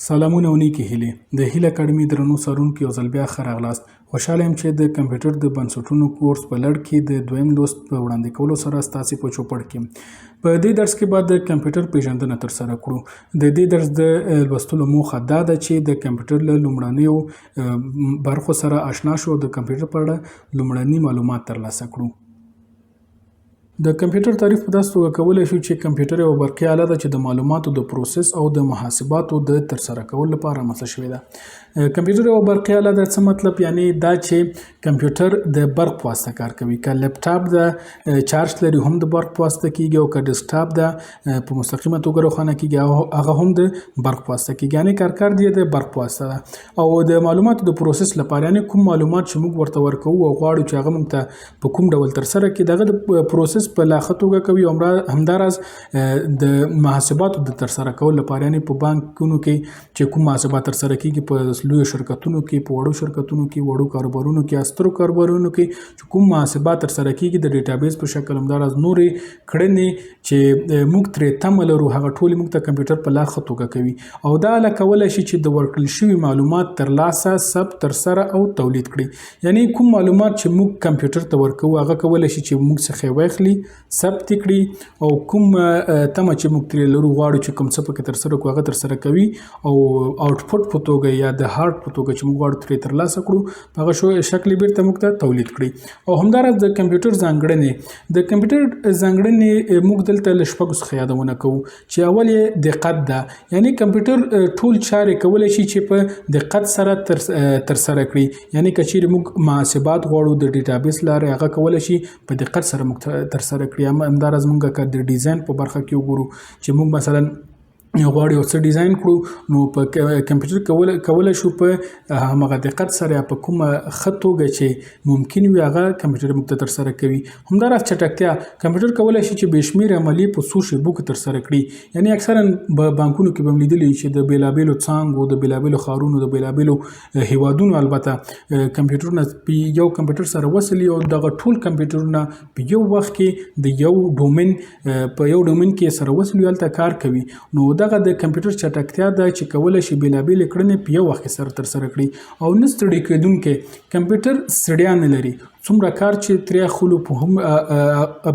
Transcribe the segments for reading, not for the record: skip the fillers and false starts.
سلامونه او نیکې هیلې د هیله اکاډمي درنو څارونکو یو ځل بیا ښه راغلاست. خوشحاله یم چې د کمپیوټر د بنسټونو کورس په لړ کې د دویم لوست په وړاندې کولو سره ستاسې په چوپړ کې په دې درس کې به د کمپیوټر پیژندنه ترسره کړو. د دې درس د لوستلو موخه دا ده چې د کمپیوټر له لومړنیو برخو سره آشنا شو او د کمپیوټر په اړه لومړني معلومات ترلاسه کړو. د کمپیوټر تعریف په داسې توګه کولی شو چې کمپیوټر یوه برقي آله ده چې د معلوماتو د پروسس او د محاسباتو د ترسره کولو لپاره رامنځته شوې ده. کمپیوټر یوه برقي آله ده څه مطلب؟ یعنی دا چې کمپیوټر د برق په واسطه کار کوي. که لپټاپ د چارج لري هم د برق په واسطه کیږي او که ډیسکټاپ ده په مستقیمه توګه روښانه کیږي هغه هم د برق په واسطه کیږي. یعنی کارکرد یې د برق په واسطه ده. او د معلوماتو د پروسس لپاره یعنی کوم معلومات چې موږ ورته ورکوو او غواړو چې هغه موږ ته په کوم ډول ترسره کړي دغه د پروسس په لا ښه توګه کوي او همداراز د محاسباتو د ترسره کولو لپاره یعنی په بانکونو کې چې کوم محاسبات ترسره کیږي په لویو شرکتونو کې په وړو شرکتونو کې وړو کاروبارونو کې سترو کاروبارونو کې چې کوم محاسبات ترسره کیږي د ډیټابیس په شکل همداراز نورې کړنې چې موږ ترې تمه لرو هغه ټولې موږ ته کمپیوټر په لا ښه توګه کوي او دا آله کولی شي چې د ورکړل شوي معلومات ترلاسه ثبت ترسره او تولید کړي. یعنی کوم معلومات چې موږ کمپیوټر ته ورکوو هغه کولی شي چې موږ څخه واخلي ثبت کړي او کوم تمه چې موږ ترې لرو غواړو چې کوم څه پکې ترسره کړو هغه ترسره کوي او آوټپوټ په توګه یا د هارډ په توګه چې موږ غواړو ترې ترلاسه کړو په هغه شکل یې بیرته موږ ته تولید کړي. او همداراز د کمپیوټر ځانګړنې موږ دلته له شپږو څخه یادونه کوو چې اول یې دقت ده. یعنی کمپیوټر ټول چارې کولی شي چې په دقت سره ترسره کړي. یعنی که چیرې موږ محاسبات غواړو د ډیټابیس لارې هغه کولی شي په دقت سره موږ ترسره کړي. همداراز موږ که د ډیزاین په برخه کې وګورو چې موږ مثلا غواړو یو څه ډیزاین کړو نو په کمپیوټر کولی شو په همغه دقت سره یا په کومه ښه توګه چې ممکن وي هغه کمپیوټر موږ ته ترسره کوي. همداراز چټکتیا کمپیوټر کولی شي چې بې شمېره عملیې په څو شیبو کې ترسره کړي. یعنی اکثرا په بانکونو کې به هم لیدلي چې د بېلابېلو څانګو د بېلابېلو ښارونو د بېلابېلو هیوادونو البته کمپیوټرونه په یو کمپیوټر سره وصلي او دغه ټول کمپیوټرونه په یو وخت کې د یو ډومین په یو ډومین کې سره وصلي هلته کار کوي. نو دغه د کمپیوټر چټکتیا ده چې کولی شي بېلابېلې کړنې په یو وخت کې سره ترسره کړي او نه ستړي کېدونکی. کمپیوټر ستړیا نه لري. څومره کار چې ترې اخلو په هم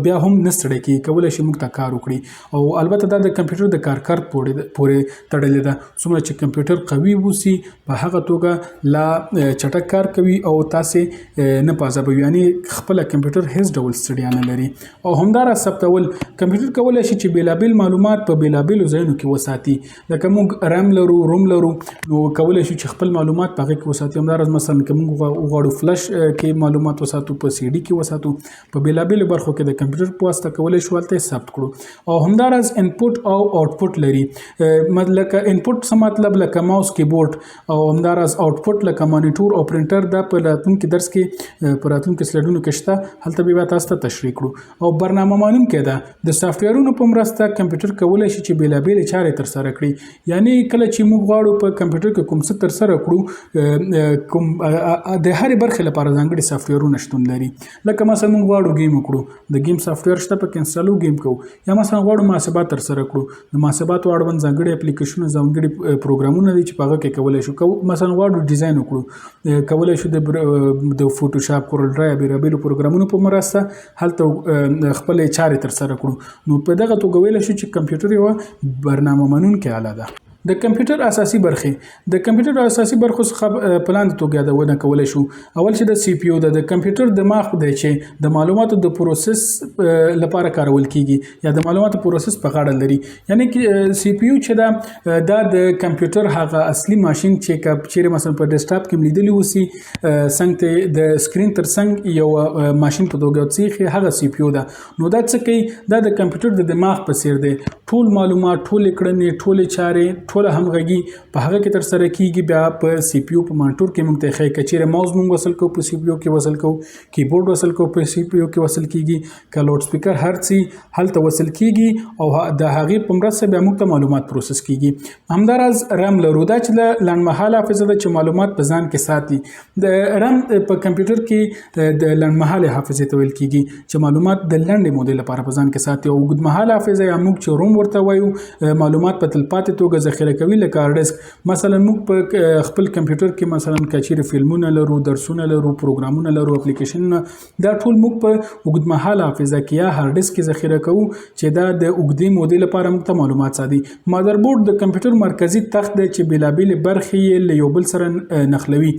بیا هم نه ستړی کېږي کولی شي موږ ته کار وکړي. او البته دا د کمپیوټر د کارکرد پورې تړلې ده. څومره چې کمپیوټر قوي اوسي په هغه توګه لا چټک کار کوي او تاسې نه پازابوي. یعنی خپله کمپیوټر هیڅ ډول ستړیا نه لري. او همداراز ثبتول کمپیوټر کولی شي چې بېلابېل معلومات په بېلابېلو ځایونو کې وساتي. لکه موږ رام لرو روم لرو نو کولی شي چې خپل معلومات په هغې کې وساتي. همداراز مثلا که موږ وغواړو فلش کې معلومات وساتو په سی ډي کې وساتو په بېلابېلو برخو کې د کمپیوټر په واسطه کولی شو هلته یې ثبت کړو. او همداراز انپوټ او آوټپوټ لري. لکه انپوټ څه مطلب لکه ماوس کیبورډ او همداراز آوټپوټ لکه مانیټور او پرنټر دا په راتلونکي درس کې په راتلونکي سلایډونو کې شته هلته بیا تاسو ته تشریح کړو. او برنامه مانونکی ده د سافټویرونو په مرسته کمپیوټر کولی شي چې بېلابېلې چارې ترسره کړي. یعنی کله چې موږ غواړو په کمپیوټر کې کوم څه ترسره کړو کوم د هرې برخې لپاره ځانګړي سافټویرونه شتون لري. لکه مثلا موږ غواړو گیم وکړو د گیم سافټویر شته پکې انسټالو گیم کوو. یا مثلا غواړو محاسبات ترسره کړو د محاسباتو اړوند ځانګړي اپلیکیشنونه ځانګړي پروګرامونه دي چې په هغه کې کولی شو. مثلا غواړو ډیزاین وکړو کولی شو د فوټوشاپ کورل ډرا یا بېلابېلو پروګرامونو په مرسته هلته خپلې چارې ترسره کړو. نو په دغه توګه ویلی شو چې کمپیوټر یوه برنامه منونکې آله ده. د کمپیوټر اساسي برخې د کمپیوټر اساسي برخو څخه په لاندې توګه یادونه کولی شو. اول چې د سی پی یو ده. د کمپیوټر دماغ دی چې د معلوماتو د پروسس لپاره کارول کیږي یا د معلوماتو پروسس په غاړه لري. یعنی چې سی پی یو چې ده دا د کمپیوټر هغه اصلي ماشین چې که چیرې مثلا په ډیسکټاپ کې لیدلی اوسي څنګ ته د سکرین تر څنګ یو ماشین په توګه څیښي هغه سی پی یو ده. نو دا څه کوي دا د کمپیوټر د دماغ په څیر دی. ټول معلومات ټولې کړنې ټولې چارې ټوله همغږي په هغه کې ترسره کیږي. بیا په سی پی یو په مانیټور کې موږ ته ښایي که چیرې ماوس موږ وصل کوو په سی پی یو کې وصل کوو کیبورډ وصل کوو په سی پی یو کې وصل کیږي که لاوډ سپیکر هر څه هلته وصل کیږي او د هغې په مرسته بیا موږ ته معلومات پروسس کیږي. همداراز رم لرو دا چې لنډمهاله حافظه ده چې معلومات په ځان کې ساتي. د رم په کمپیوټر کې د لنډمهالې حافظې ته ویل کیږي چې معلومات د لنډې مودې لپاره په ځان کې ساتي. او اوږدمهاله حافظه یا موږ چې روم هم ورته وایو معلومات په تلپاتې توګه ذخیره کوي لکه هارد ډیسک مثلا موږ په خپل کمپیوټر کې مثلا کچیر فلمونه لرو درسونه لرو پروګرامونه لرو اپلیکیشنونه دا ټول موږ په اوږدمهاله حافظه کې یا هارد ډیسک کې ذخیره کوو چې دا د اوږدې مودې لپاره موږ ته معلومات ساتي مادربورډ د کمپیوټر مرکزی تخت دی چې بیلابېلې برخې یې له یو بل سره نښلوي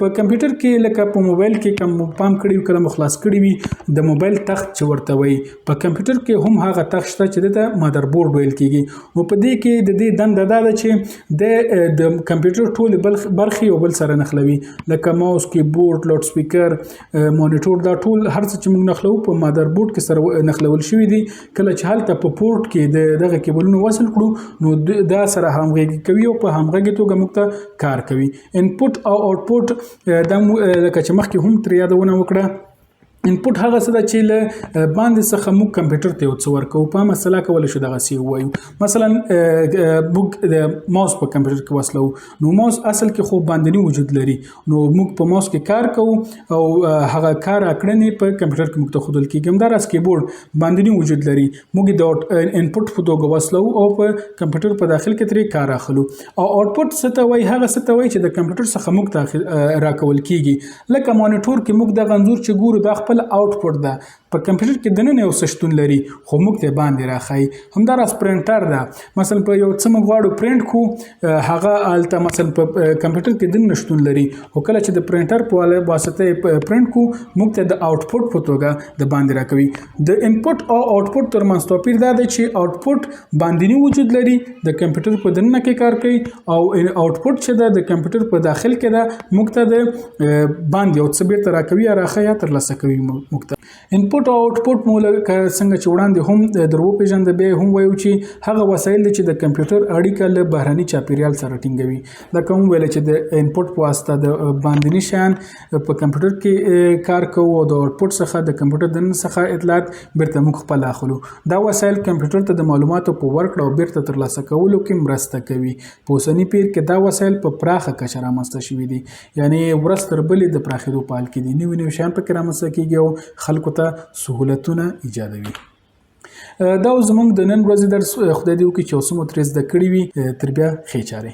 په کمپیوټر کې لکه په موبایل کې کوم پام کړی کله مو خلاص کړی وي د موبایل تخت چې ورته وایي په کمپیوټر کې هم هغه تخت شته چې د مادربورډ ویل کیږي نو په دې کې د دې دنده دا ده چې د کمپیوټر ټول برخې یو بل سره نښلوي لکه ماوس کیبورډ لاوډ سپیکر مانیټور دا ټول هر څه چې موږ نښلوو په مادربورډ کې سره نښلول شوي دي کله چې هلته په پورټ کې دغه کیبلونه وصل کړو نو دا سره همغږي کوي او په همغږي توګه موږ ته کار کوي انپوټ او آوټپوټ دا لکه چې مخکې هم ترې یادونه وکړه انپوټ هغه څه ده چې له باندې څخه موږ کمپیوټر ته یو څه ورکوو په مسله کولی شو دغسې ووایو مثلا موږ د ماوس په کمپیوټر کې وصلوو نو ماوس اصل کې خو باندنی وجود لري نو موږ په ماوس کې کار کوو او هغه کار کړنې په کمپیوټر کې موږ ته ښودل کېږي همداراز کیبورډ باندنی وجود لري موږ د انپوټ په توګه وصلوو او په کمپیوټر په داخل کې ترې کار اخلو او آوټپوټ څه ته وایي هغه څه ته وایي چې د کمپیوټر څخه موږ ته راکول کېږي لکه مانیټور کې موږ دغه انځور چې ګورو دا خپل آوټپوټ ده په کمپیوټر کې دننه یو څه شتون لري خو موږ ته باندې راښایي همداراز پرنټر ده مثلا په یو څه موږ غواړو پرنټ کړو هغه هلته مثلا په کمپیوټر کې دننه شتون لري خو کله چې د پرنټر په واسطه پرنټ کړو موږ ته د آوټپوټ په توګه د باندې راکوي د انپوټ او آوټپوټ ترمنځ توپیر دا دی چې آوټپوټ باندنی وجود لري د کمپیوټر په دننه کې کار کوي او آوټپوټ چې ده د کمپیوټر په داخل کې ده موږ ته د باندې یو څه بیرته راکوي یا راښایي یا ترلاسه کوي موږ ته انپوټ او آوټپوټ مو لکه څنګه چې وړاندې هم در وپېژانده بیا هم وایو چې هغه وسایل دي چې د کمپیوټر اړیکه له بهرني چاپیریال سره ټینګوي لکه هم ویل چې د انپوټ په واسطه د باندني شیان په کمپیوټر کې کار کوو او د آوټپوټ څخه د کمپیوټر دننه څخه اطلاعات بیرته موږ خپل اخلو دا وسایل کمپیوټر ته د معلوماتو په ورکړه او بیرته ترلاسه کولو کې مرسته کوي په اوسني پیر کې دا وسایل په پراخه کچه رامنځته شوي دي یعنې ورځ تر بلې د پراخېدو په حال کې دي نوي شیان پکې رامنځته کېږي او خلکو ته سهولتونه ایجادوي دا زموږ د نن ورځې درس خدای دې وکړي چې اوس مو ترې زده کړي وي تر بیا ښې چارې